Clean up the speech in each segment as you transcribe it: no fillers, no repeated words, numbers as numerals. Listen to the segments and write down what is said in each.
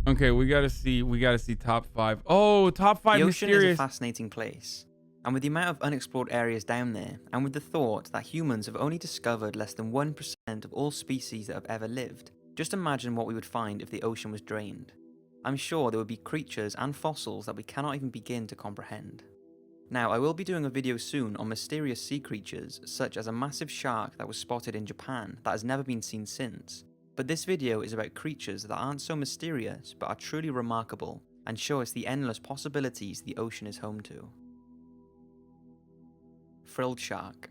Okay, we gotta see top five. Oh, top five The ocean is a mysterious. fascinating place, and with the amount of unexplored areas down there, and with the thought that humans have only discovered less than 1% of all species that have ever lived, just imagine what we would find if the ocean was drained. I'm sure there would be creatures and fossils that we cannot even begin to comprehend. Now, I will be doing a video soon on mysterious sea creatures, such as a massive shark that was spotted in Japan that has never been seen since. But this video is about creatures that aren't so mysterious but are truly remarkable and show us the endless possibilities the ocean is home to. Frilled shark.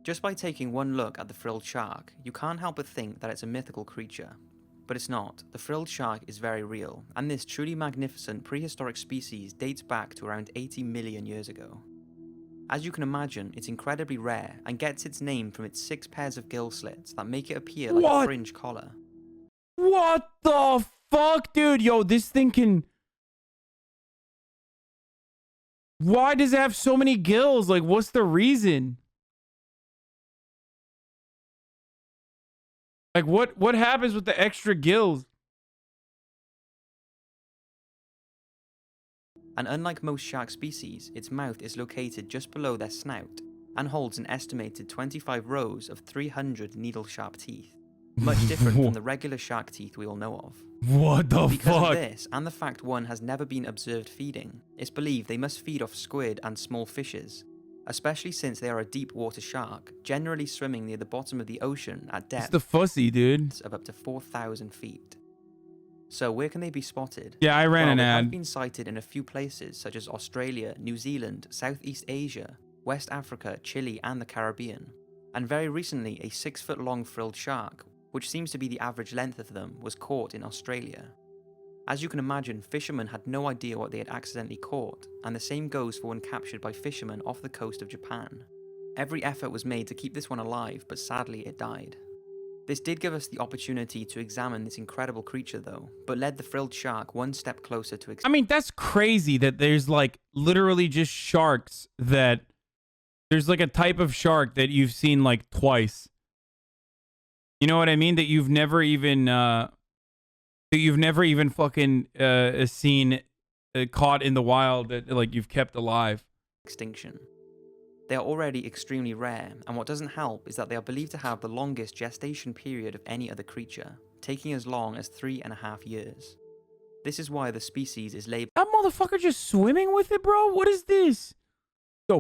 Just by taking one look at the frilled shark, you can't help but think that it's a mythical creature. But it's not. The frilled shark is very real, and this truly magnificent prehistoric species dates back to around 80 million years ago. As you can imagine, it's incredibly rare and gets its name from its 6 pairs of gill slits that make it appear like a fringe collar. What the fuck, dude? Yo, this thing can... Why does it have so many gills? Like, what's the reason? Like, what happens with the extra gills? And unlike most shark species, its mouth is located just below their snout and holds an estimated 25 rows of 300 needle-sharp teeth, much different from the regular shark teeth we all know of. What the Because fuck? of this, and the fact one has never been observed feeding, it's believed they must feed off squid and small fishes, especially since they are a deep water shark, generally swimming near the bottom of the ocean at It's depths the fussy, dude. of up to 4,000 feet. So where can they be spotted? Yeah, I ran Well, an they have ad. been sighted in a few places such as Australia, New Zealand, Southeast Asia, West Africa, Chile and the Caribbean. And very recently a 6-foot-long frilled shark, which seems to be the average length of them, was caught in Australia. As you can imagine, fishermen had no idea what they had accidentally caught, and the same goes for one captured by fishermen off the coast of Japan. Every effort was made to keep this one alive, but sadly it died. This did give us the opportunity to examine this incredible creature though, but led the frilled shark one step closer to I mean, that's crazy that there's like literally just sharks that... There's like a type of shark that you've seen like twice. You know what I mean? That you've never even fucking seen caught in the wild, that like you've kept alive. extinction. They are already extremely rare, and what doesn't help is that they are believed to have the longest gestation period of any other creature, taking as long as 3.5 years. This is why the species is labeled That motherfucker just swimming with it, bro? What is this? Yo,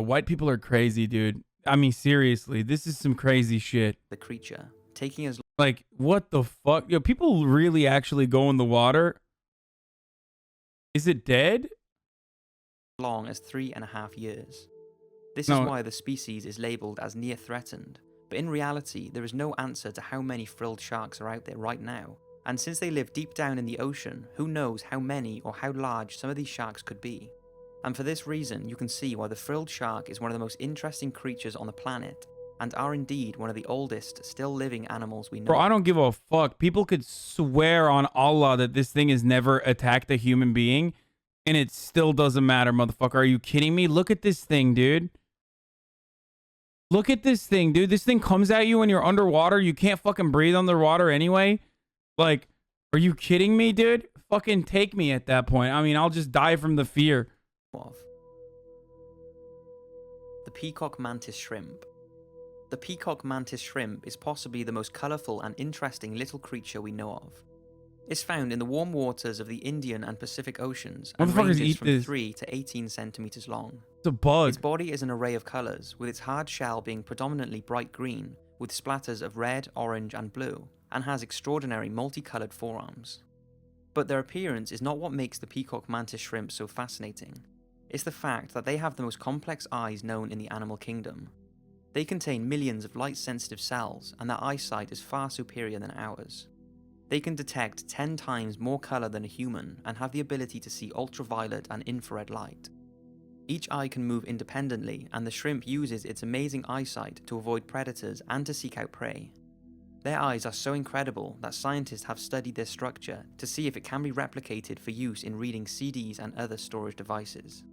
white people are crazy, dude. I mean, seriously, this is some crazy shit. the creature, taking as Like, what the fuck? Yo, people really actually go in the water? Is it dead? long as 3.5 years. This No. is why the species is labelled as near threatened, but in reality there is no answer to how many frilled sharks are out there right now, and since they live deep down in the ocean, who knows how many or how large some of these sharks could be. And for this reason, you can see why the frilled shark is one of the most interesting creatures on the planet, and are indeed one of the oldest still living animals we know. Bro, I don't give a fuck. People could swear on Allah that this thing has never attacked a human being, and it still doesn't matter, motherfucker. Are you kidding me? Look at this thing, dude. Look at this thing, dude. This thing comes at you when you're underwater. You can't fucking breathe underwater anyway. Like, are you kidding me, dude? Fucking take me at that point. I mean, I'll just die from the fear. Of. The peacock mantis shrimp. The peacock mantis shrimp is possibly the most colourful and interesting little creature we know of. It's found in the warm waters of the Indian and Pacific Oceans and Motherfuckers ranges eat from this. 3 to 18 centimeters long. It's a bug. Its body is an array of colours, with its hard shell being predominantly bright green, with splatters of red, orange and blue, and has extraordinary multicoloured forearms. But their appearance is not what makes the peacock mantis shrimp so fascinating. It's the fact that they have the most complex eyes known in the animal kingdom. They contain millions of light-sensitive cells, and their eyesight is far superior than ours. They can detect 10 times more colour than a human, and have the ability to see ultraviolet and infrared light. Each eye can move independently, and the shrimp uses its amazing eyesight to avoid predators and to seek out prey. Their eyes are so incredible that scientists have studied their structure to see if it can be replicated for use in reading CDs and other storage devices.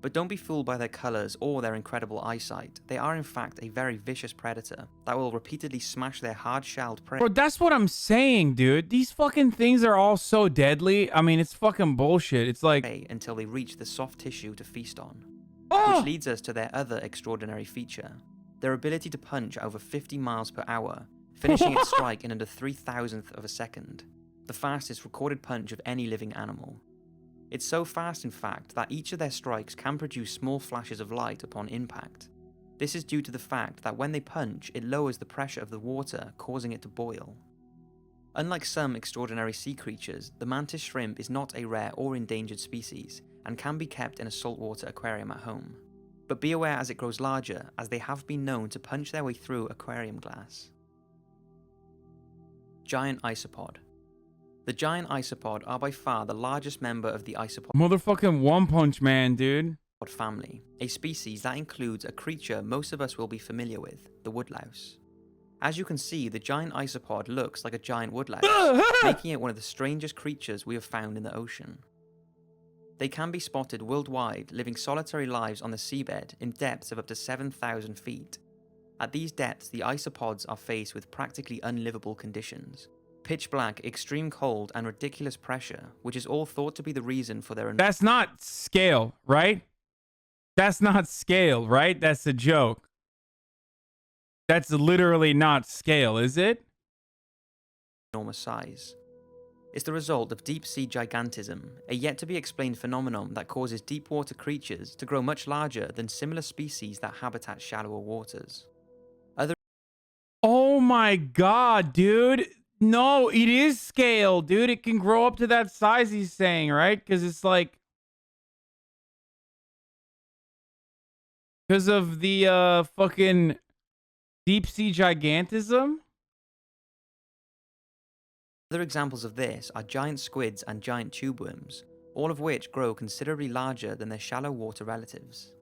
But don't be fooled by their colours or their incredible eyesight. They are in fact a very vicious predator that will repeatedly smash their hard-shelled prey. Bro, that's what I'm saying, dude. These fucking things are all so deadly. I mean, it's fucking bullshit. It's like... until they reach the soft tissue to feast on. Oh! Which leads us to their other extraordinary feature. Their ability to punch over 50 miles per hour, finishing its strike in under 3,000th of a second. The fastest recorded punch of any living animal. It's so fast, in fact, that each of their strikes can produce small flashes of light upon impact. This is due to the fact that when they punch, it lowers the pressure of the water, causing it to boil. Unlike some extraordinary sea creatures, the mantis shrimp is not a rare or endangered species, and can be kept in a saltwater aquarium at home. But be aware as it grows larger, as they have been known to punch their way through aquarium glass. Giant Isopod. The giant isopod are by far the largest member of the isopod Motherfucking One Punch Man, dude. family, a species that includes a creature most of us will be familiar with, the woodlouse. As you can see, the giant isopod looks like a giant woodlouse, making it one of the strangest creatures we have found in the ocean. They can be spotted worldwide, living solitary lives on the seabed in depths of up to 7,000 feet. At these depths, the isopods are faced with practically unlivable conditions. Pitch black, extreme cold, and ridiculous pressure, which is all thought to be the reason for their... That's not scale, right? That's not scale, right? That's a joke. That's literally not scale, is it? ...enormous size. It's the result of deep-sea gigantism, a yet-to-be-explained phenomenon that causes deep-water creatures to grow much larger than similar species that habitat shallower waters. Oh my god, dude. No, it is scale, dude. It can grow up to that size he's saying, right? Because it's like... Because of the fucking deep sea gigantism? Other examples of this are giant squids and giant tube worms, all of which grow considerably larger than their shallow water relatives.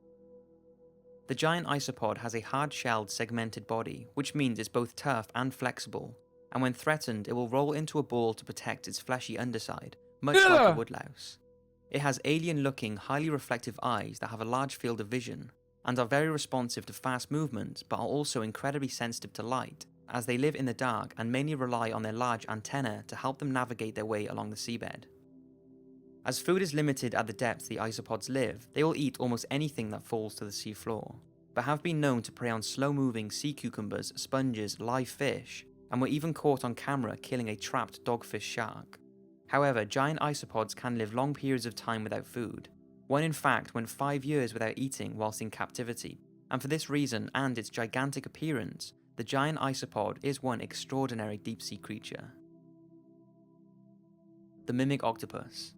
The giant isopod has a hard-shelled segmented body, which means it's both tough and flexible, and when threatened it will roll into a ball to protect its fleshy underside, much like a woodlouse. It has alien-looking, highly reflective eyes that have a large field of vision, and are very responsive to fast movement, but are also incredibly sensitive to light, as they live in the dark and mainly rely on their large antennae to help them navigate their way along the seabed. As food is limited at the depths the isopods live, they will eat almost anything that falls to the seafloor, but have been known to prey on slow-moving sea cucumbers, sponges, live fish, and were even caught on camera killing a trapped dogfish shark. However, giant isopods can live long periods of time without food. One in fact went 5 years without eating whilst in captivity, and for this reason and its gigantic appearance, the giant isopod is one extraordinary deep-sea creature. The mimic octopus.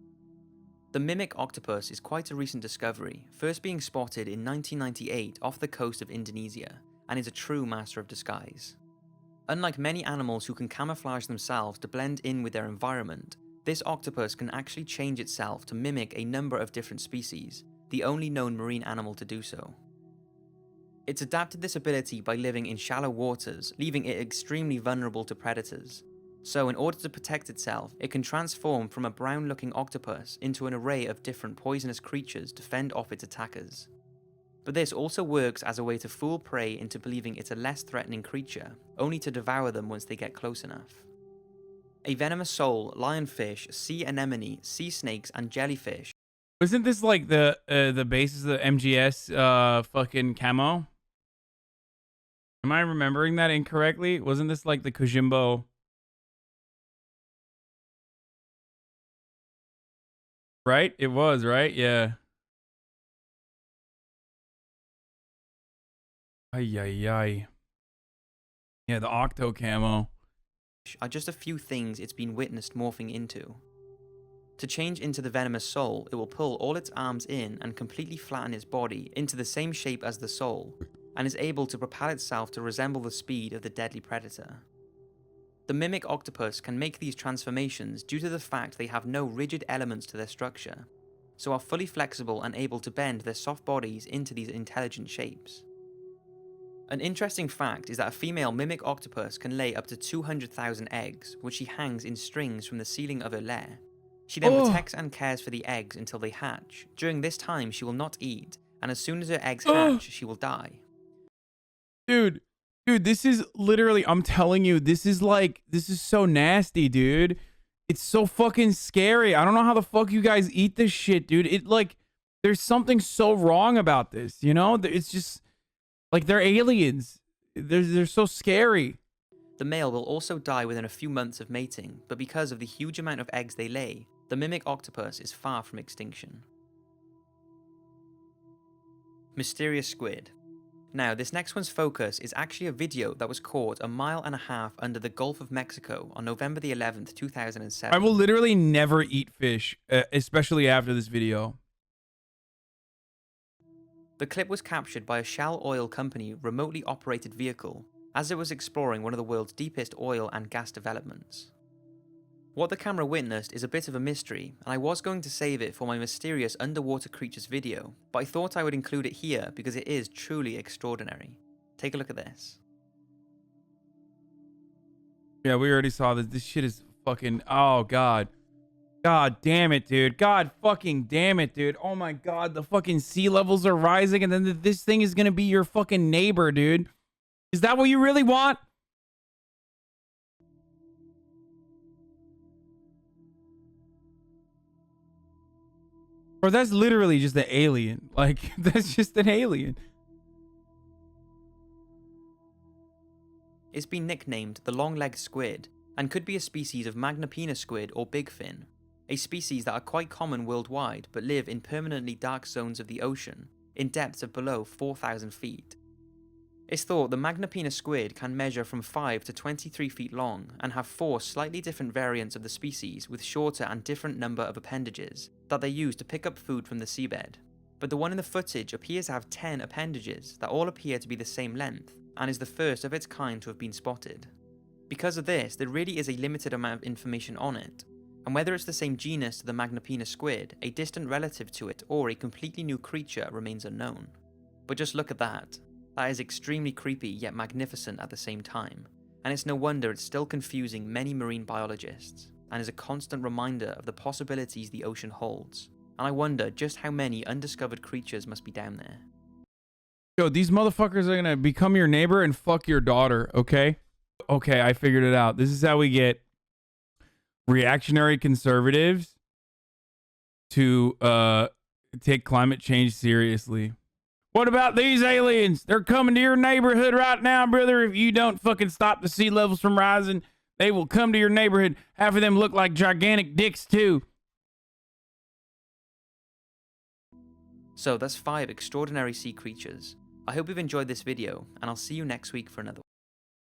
The mimic octopus is quite a recent discovery, first being spotted in 1998 off the coast of Indonesia, and is a true master of disguise. Unlike many animals who can camouflage themselves to blend in with their environment, this octopus can actually change itself to mimic a number of different species, the only known marine animal to do so. It's adapted this ability by living in shallow waters, leaving it extremely vulnerable to predators. So in order to protect itself, it can transform from a brown-looking octopus into an array of different poisonous creatures to fend off its attackers. But this also works as a way to fool prey into believing it's a less threatening creature, only to devour them once they get close enough. A venomous sole, lionfish, sea anemone, sea snakes, and jellyfish. Isn't this like the basis of the MGS fucking camo? Am I remembering that incorrectly? Wasn't this like the Kojimbo? Right? It was, right? Yeah. Ay, ay, ay. Yeah, the Octo camo. Are just a few things it's been witnessed morphing into. To change into the venomous sole, it will pull all its arms in and completely flatten its body into the same shape as the sole, and is able to propel itself to resemble the speed of the deadly predator. The mimic octopus can make these transformations due to the fact they have no rigid elements to their structure, so are fully flexible and able to bend their soft bodies into these intelligent shapes. An interesting fact is that a female mimic octopus can lay up to 200,000 eggs, which she hangs in strings from the ceiling of her lair. She then protects and cares for the eggs until they hatch. During this time, she will not eat, and as soon as her eggs hatch, she will die. Dude, this is literally, I'm telling you, this is so nasty, dude. It's so fucking scary. I don't know how the fuck you guys eat this shit, dude. It like, there's something so wrong about this, you know? It's just, like, they're aliens. They're so scary. The male will also die within a few months of mating, but because of the huge amount of eggs they lay, the mimic octopus is far from extinction. Mysterious squid. Now, this next one's focus is actually a video that was caught 1.5 miles under the Gulf of Mexico on November the 11th, 2007. I will literally never eat fish, especially after this video. The clip was captured by a Shell Oil Company remotely operated vehicle as it was exploring one of the world's deepest oil and gas developments. What the camera witnessed is a bit of a mystery, and I was going to save it for my mysterious underwater creatures video, but I thought I would include it here because it is truly extraordinary. Take a look at this. Yeah, we already saw this. This shit is fucking, oh god. God damn it, dude. God fucking damn it, dude. Oh my god, the fucking sea levels are rising, and then this thing is gonna be your fucking neighbor, dude. Is that what you really want? Or that's literally just an alien. Like, that's just an alien. It's been nicknamed the long-legged squid, and could be a species of Magnapina squid or bigfin, a species that are quite common worldwide but live in permanently dark zones of the ocean, in depths of below 4,000 feet. It's thought the Magnapina squid can measure from 5 to 23 feet long and have 4 slightly different variants of the species with shorter and different number of appendages that they use to pick up food from the seabed. But the one in the footage appears to have 10 appendages that all appear to be the same length and is the first of its kind to have been spotted. Because of this, there really is a limited amount of information on it, and whether it's the same genus to the Magnapina squid, a distant relative to it, or a completely new creature remains unknown. But just look at that. That is extremely creepy yet magnificent at the same time, and it's no wonder it's still confusing many marine biologists, and is a constant reminder of the possibilities the ocean holds, and I wonder just how many undiscovered creatures must be down there. Yo, these motherfuckers are gonna become your neighbor and fuck your daughter, okay? Okay, I figured it out. This is how we get reactionary conservatives to take climate change seriously. What about these aliens? They're coming to your neighborhood right now, brother. If you don't fucking stop the sea levels from rising, they will come to your neighborhood. Half of them look like gigantic dicks too. So that's 5 extraordinary sea creatures. I hope you've enjoyed this video, and I'll see you next week for another one.